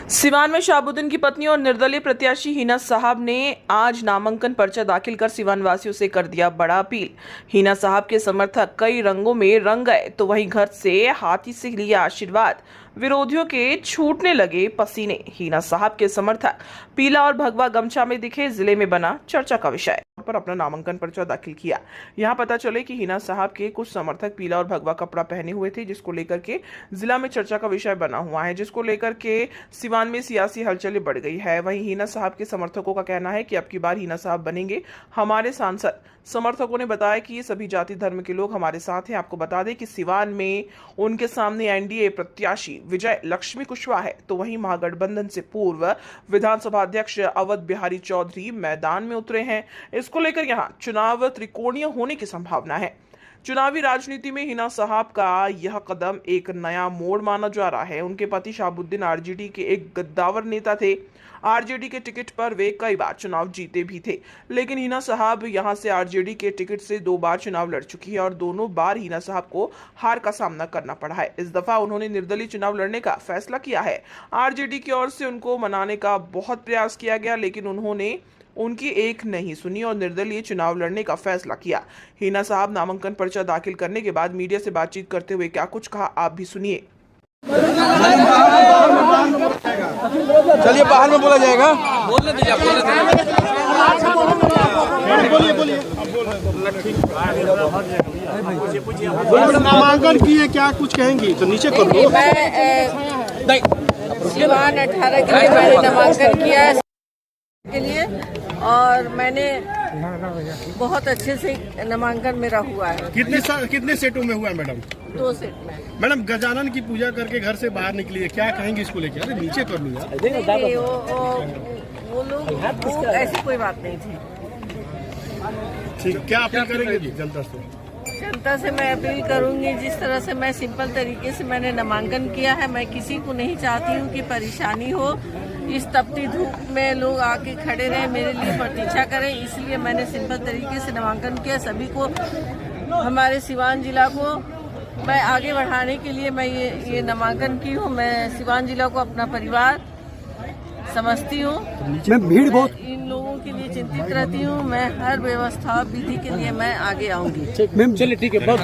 सिवान में शहाबुद्दीन की पत्नी और निर्दलीय प्रत्याशी हिना साहब ने आज नामांकन पर्चा दाखिल कर सिवान वासियों से कर दिया बड़ा अपील। हिना साहब के समर्थक कई रंगों में रंग गए तो वहीं घर से हाथी से लिया आशीर्वाद, विरोधियों के छूटने लगे पसीने। हिना साहब के समर्थक पीला और भगवा गमछा में दिखे, जिले में बना चर्चा का विषय पर अपना नामांकन पर्चा दाखिल किया। यहाँ पता चले कि हिना साहब के कुछ समर्थक पीला और भगवा कपड़ा पहने हुए थे, जिसको लेकर के जिला में चर्चा का विषय बना हुआ है, जिसको लेकर के सिवान में सियासी हलचलें बढ़ गई है। वहीं हिना साहब के समर्थकों का कहना है कि अब की बार हिना साहब बनेंगे हमारे सांसद। समर्थकों ने बताया कि ये सभी जाति धर्म के लोग हमारे साथ हैं। आपको बता दें कि सिवान में उनके सामने एनडीए प्रत्याशी विजय लक्ष्मी कुशवाहा है, तो वहीं महागठबंधन से पूर्व विधानसभा अध्यक्ष अवध बिहारी चौधरी मैदान में उतरे हैं। इसको लेकर यहां चुनाव त्रिकोणीय होने की संभावना है। चुनावी राजनीति में हिना साहब का यह कदम एक नया मोड़ माना जा रहा है। उनके पति शहाबुद्दीन आरजेडी के एक गद्दावर नेता थे। आरजेडी के टिकट पर वे कई बार चुनाव जीते भी थे, लेकिन हिना साहब यहां से आरजेडी के टिकट से 2 बार चुनाव लड़ चुकी है और दोनों बार हिना साहब को हार का सामना करना पड़ा है। इस दफा उन्होंने निर्दलीय चुनाव लड़ने का फैसला किया है। आरजेडी की ओर से उनको मनाने का बहुत प्रयास किया गया, लेकिन उन्होंने उनकी एक नहीं सुनी और निर्दलीय चुनाव लड़ने का फैसला किया। हिना साहब नामांकन पर्चा दाखिल करने के बाद मीडिया से बातचीत करते हुए क्या कुछ कहा, आप भी सुनिए। चलिए बाहर में बोला जाएगा। नामांकन किए, क्या कुछ कहेंगी तो नीचे कर दो। सिवान 18 के लिए मैंने नामांकन किया है के लिए और मैंने बहुत अच्छे से नामांकन मेरा हुआ है। कितने सेटों में हुआ है मैडम? 2 सेट में। मैडम गजानन की पूजा करके घर से बाहर निकली है, क्या कहेंगे इसको लेके? अरे नीचे कर लो यार। नहीं, वो लोग ऐसी कोई बात नहीं थी। ठीक, क्या अपील करेंगे जी जनता से? जनता से मैं अपील करूंगी, जिस तरह से मैं सिंपल तरीके से मैंने नामांकन किया है, मैं किसी को नहीं चाहती हूँ कि परेशानी हो। इस तपती धूप में लोग आके खड़े रहे, मेरे लिए प्रतीक्षा करें, इसलिए मैंने सिंपल तरीके से नामांकन किया। सभी को, हमारे सिवान जिला को मैं आगे बढ़ाने के लिए मैं ये नामांकन की हूँ। मैं सिवान जिला को अपना परिवार समझती हूँ। मैं भीड़ बहुत इन लोगों के लिए चिंतित रहती हूँ। मैं हर व्यवस्था विधि के लिए मैं आगे आऊंगी। चलिए ठीक है, बहुत